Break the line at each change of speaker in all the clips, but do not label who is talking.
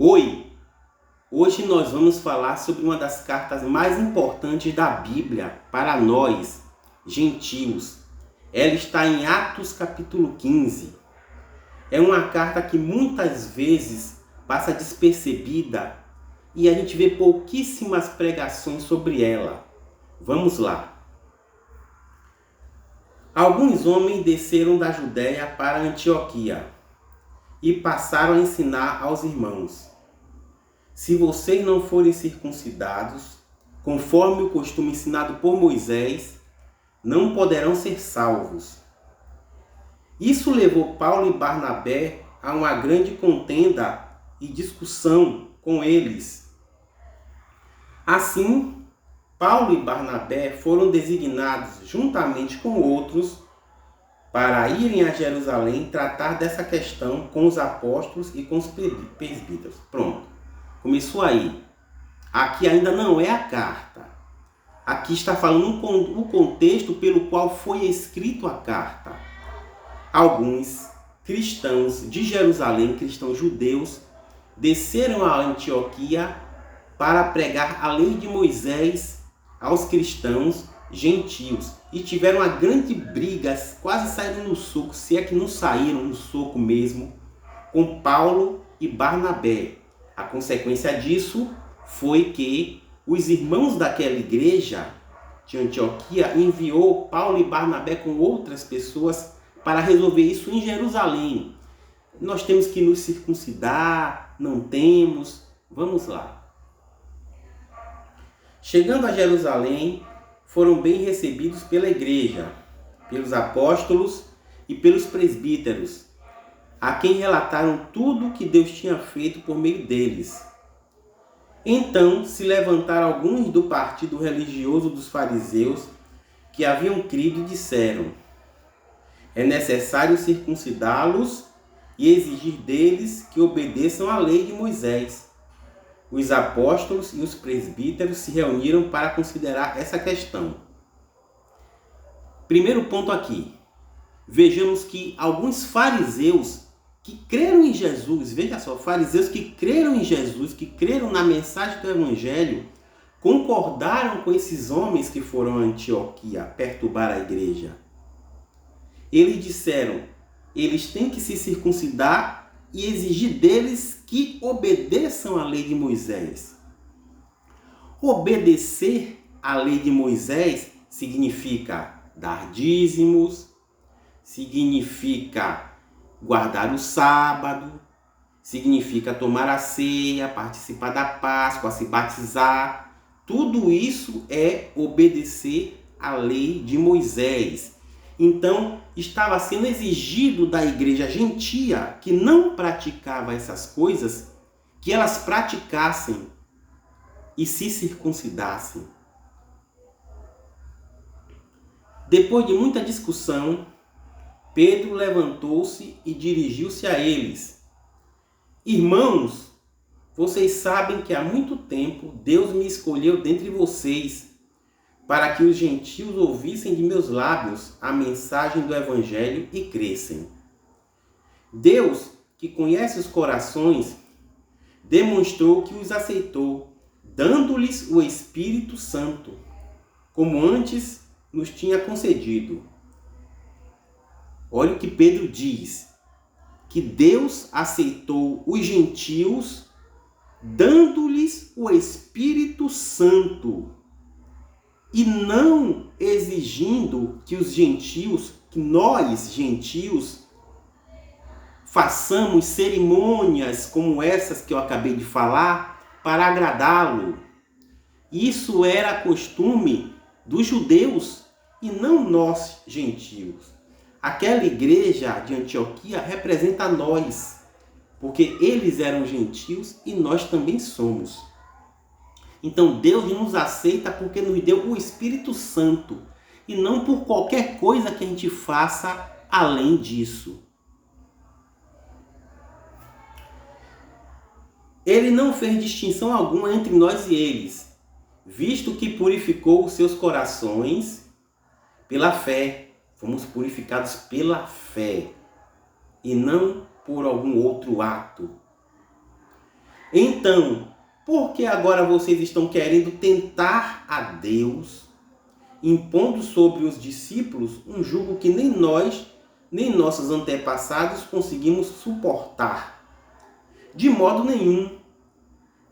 Oi, hoje nós vamos falar sobre uma das cartas mais importantes da Bíblia para nós, gentios. Ela está em Atos capítulo 15. É uma carta que muitas vezes passa despercebida e a gente vê pouquíssimas pregações sobre ela. Vamos lá. Alguns homens desceram da Judéia para Antioquia e passaram a ensinar aos irmãos: se vocês não forem circuncidados, conforme o costume ensinado por Moisés, não poderão ser salvos. Isso levou Paulo e Barnabé a uma grande contenda e discussão com eles. Assim, Paulo e Barnabé foram designados, juntamente com outros, para irem a Jerusalém tratar dessa questão com os apóstolos e com os presbíteros. Pronto. Começou aí. Aqui ainda não é a carta. Aqui está falando o contexto pelo qual foi escrito a carta. Alguns cristãos de Jerusalém, cristãos judeus, desceram a Antioquia para pregar a lei de Moisés aos cristãos gentios. E tiveram uma grande briga, quase saíram no soco, se é que não saíram no soco mesmo, com Paulo e Barnabé. A consequência disso foi que os irmãos daquela igreja de Antioquia enviou Paulo e Barnabé com outras pessoas para resolver isso em Jerusalém. Nós temos que nos circuncidar, não temos. Vamos lá. Chegando a Jerusalém, foram bem recebidos pela igreja, pelos apóstolos e pelos presbíteros, a quem relataram tudo o que Deus tinha feito por meio deles. Então se levantaram alguns do partido religioso dos fariseus que haviam crido e disseram: é necessário circuncidá-los e exigir deles que obedeçam à lei de Moisés. Os apóstolos e os presbíteros se reuniram para considerar essa questão. Primeiro ponto aqui. Vejamos que alguns fariseus que creram em Jesus, veja só, fariseus que creram em Jesus, que creram na mensagem do Evangelho, concordaram com esses homens que foram a Antioquia perturbar a igreja. Eles disseram, eles têm que se circuncidar e exigir deles que obedeçam à lei de Moisés. Obedecer à lei de Moisés significa dar dízimos, significa guardar o sábado, significa tomar a ceia, participar da Páscoa, se batizar. Tudo isso é obedecer à lei de Moisés. Então, estava sendo exigido da igreja gentia, que não praticava essas coisas, que elas praticassem e se circuncidassem. Depois de muita discussão, Pedro levantou-se e dirigiu-se a eles. Irmãos, vocês sabem que há muito tempo Deus me escolheu dentre vocês para que os gentios ouvissem de meus lábios a mensagem do Evangelho e crescem. Deus, que conhece os corações, demonstrou que os aceitou, dando-lhes o Espírito Santo, como antes nos tinha concedido. Olha o que Pedro diz, que Deus aceitou os gentios, dando-lhes o Espírito Santo, e não exigindo que os gentios, que nós gentios, façamos cerimônias como essas que eu acabei de falar para agradá-lo. Isso era costume dos judeus e não nós gentios. Aquela igreja de Antioquia representa nós, porque eles eram gentios e nós também somos. Então Deus nos aceita porque nos deu o Espírito Santo e não por qualquer coisa que a gente faça além disso. Ele não fez distinção alguma entre nós e eles, visto que purificou os seus corações pela fé. Fomos purificados pela fé e não por algum outro ato. Então, por que agora vocês estão querendo tentar a Deus, impondo sobre os discípulos um jugo que nem nós, nem nossos antepassados conseguimos suportar? De modo nenhum.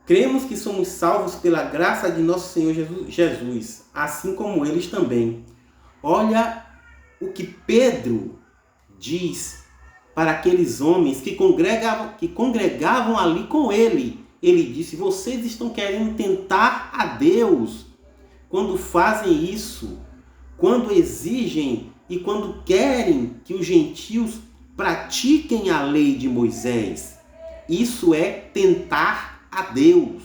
Cremos que somos salvos pela graça de nosso Senhor Jesus, assim como eles também. Olha o que Pedro diz para aqueles homens que congregavam ali com ele. Ele disse: vocês estão querendo tentar a Deus quando fazem isso, quando exigem e quando querem que os gentios pratiquem a lei de Moisés. Isso é tentar a Deus.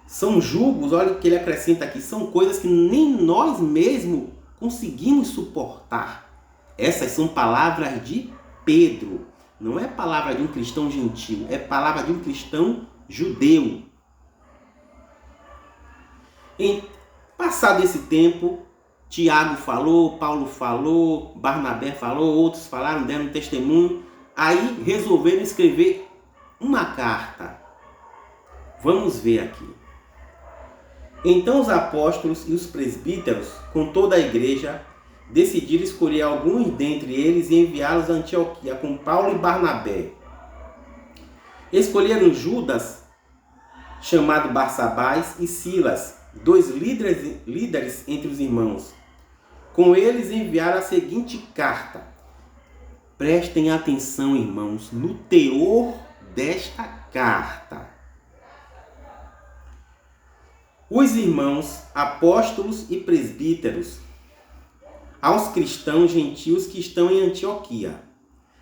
São julgos, olha o que ele acrescenta aqui, são coisas que nem nós mesmos conseguimos suportar. Essas são palavras de Pedro. Não é palavra de um cristão gentil, é palavra de um cristão judeu. Passado esse tempo, Tiago falou, Paulo falou, Barnabé falou, outros falaram, deram testemunho. Aí resolveram escrever uma carta. Vamos ver aqui. Então os apóstolos e os presbíteros, com toda a igreja, decidiram escolher alguns dentre eles e enviá-los a Antioquia com Paulo e Barnabé. Escolheram Judas, chamado Barsabás, e Silas, dois líderes entre os irmãos. Com eles enviaram a seguinte carta. Prestem atenção, irmãos, no teor desta carta. Os irmãos, apóstolos e presbíteros, aos cristãos gentios que estão em Antioquia,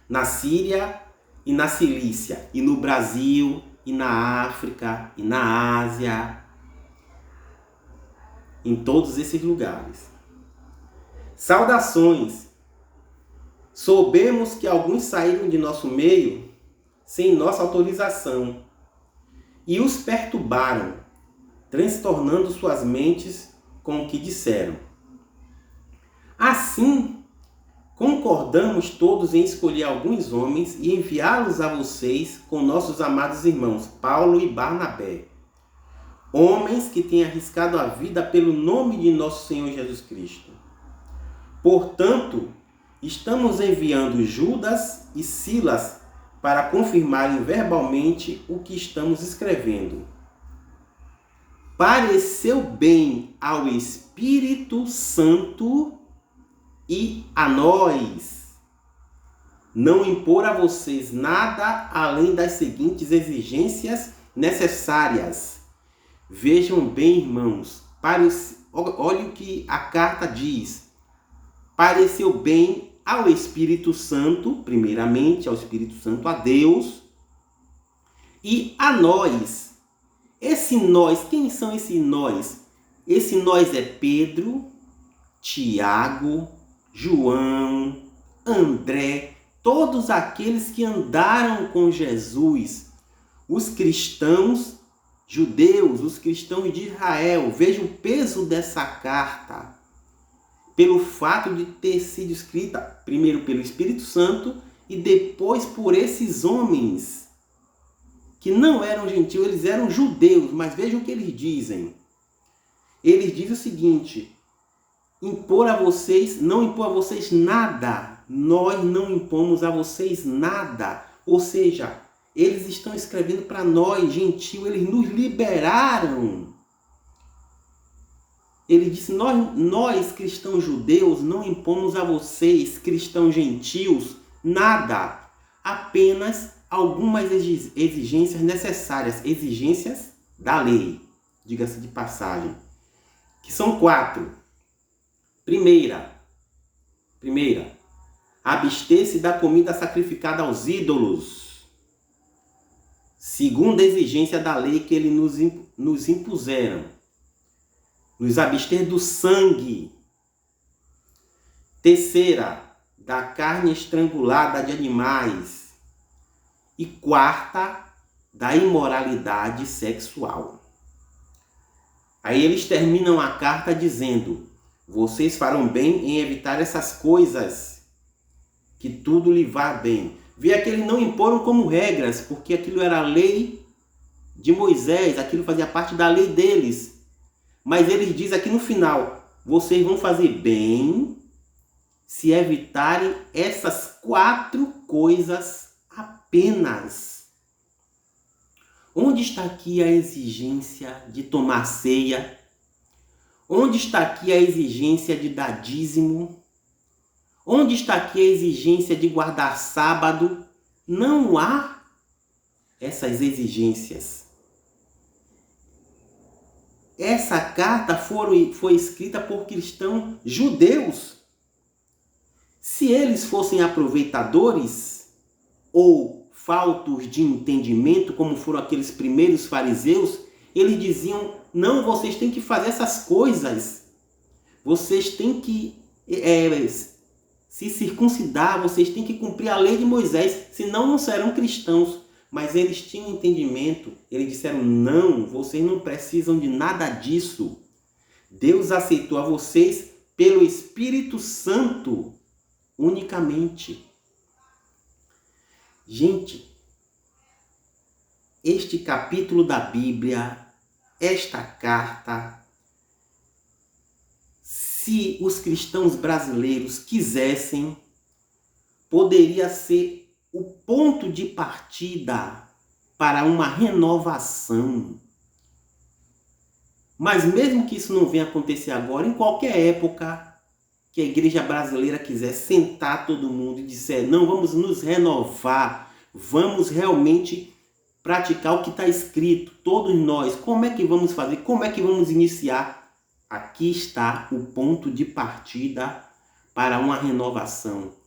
na Síria e na Cilícia, e no Brasil, e na África, e na Ásia, em todos esses lugares. Saudações! Soubemos que alguns saíram de nosso meio sem nossa autorização e os perturbaram, transtornando suas mentes com o que disseram. Assim, concordamos todos em escolher alguns homens e enviá-los a vocês com nossos amados irmãos Paulo e Barnabé, homens que têm arriscado a vida pelo nome de nosso Senhor Jesus Cristo. Portanto, estamos enviando Judas e Silas para confirmarem verbalmente o que estamos escrevendo. Pareceu bem ao Espírito Santo e a nós não impor a vocês nada além das seguintes exigências necessárias. Vejam bem, irmãos, olha o que a carta diz. Pareceu bem ao Espírito Santo, primeiramente ao Espírito Santo, a Deus, e a nós. Esse nós, quem são esses nós? Esse nós é Pedro, Tiago, João, André, todos aqueles que andaram com Jesus, os cristãos judeus, os cristãos de Israel. Veja o peso dessa carta, pelo fato de ter sido escrita primeiro pelo Espírito Santo e depois por esses homens que não eram gentios, eles eram judeus, mas vejam o que eles dizem. Eles dizem o seguinte: não impor a vocês nada, nós não impomos a vocês nada. Ou seja, eles estão escrevendo para nós, gentios, eles nos liberaram. Ele disse: nós cristãos judeus não impomos a vocês, cristãos gentios, nada, apenas algumas exigências necessárias, exigências da lei, diga-se de passagem, que são 4. Primeira, abster-se da comida sacrificada aos ídolos, segunda exigência da lei que eles nos impuseram. Nos abster do sangue. Terceira, da carne estrangulada de animais. E quarta, da imoralidade sexual. Aí eles terminam a carta dizendo: vocês farão bem em evitar essas coisas, que tudo lhe vá bem. vê que eles não imporam como regras, porque aquilo era a lei de Moisés, aquilo fazia parte da lei deles. Mas eles dizem aqui no final, vocês vão fazer bem se evitarem essas 4 coisas apenas. Onde está aqui a exigência de tomar ceia? Onde está aqui a exigência de dar dízimo? Onde está aqui a exigência de guardar sábado? Não há essas exigências. Essa carta foi escrita por cristãos judeus. Se eles fossem aproveitadores ou faltos de entendimento, como foram aqueles primeiros fariseus, eles diziam, não, vocês têm que fazer essas coisas. Vocês têm que se circuncidar, vocês têm que cumprir a lei de Moisés, senão não serão cristãos. Mas eles tinham entendimento, eles disseram, não, vocês não precisam de nada disso. Deus aceitou a vocês pelo Espírito Santo, unicamente. Gente, este capítulo da Bíblia, esta carta, se os cristãos brasileiros quisessem, poderia ser o ponto de partida para uma renovação. Mas mesmo que isso não venha acontecer agora, em qualquer época que a igreja brasileira quiser sentar todo mundo e disser, não, vamos nos renovar, vamos realmente praticar o que está escrito, todos nós, como é que vamos fazer, como é que vamos iniciar? Aqui está o ponto de partida para uma renovação.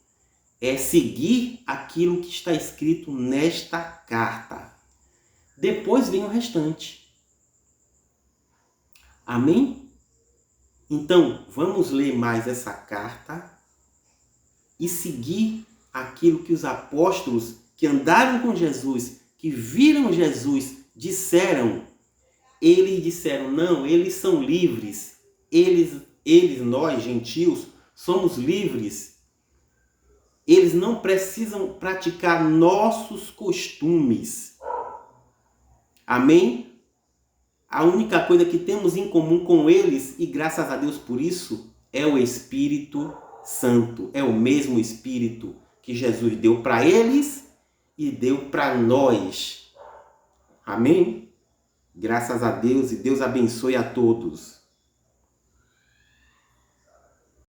É seguir aquilo que está escrito nesta carta. Depois vem o restante. Amém? Então, vamos ler mais essa carta e seguir aquilo que os apóstolos que andaram com Jesus, que viram Jesus, disseram. Eles disseram, não, eles são livres. Nós, gentios, somos livres. Eles não precisam praticar nossos costumes. Amém? A única coisa que temos em comum com eles, e graças a Deus por isso, é o Espírito Santo. É o mesmo Espírito que Jesus deu para eles e deu para nós. Amém? Graças a Deus e Deus abençoe a todos.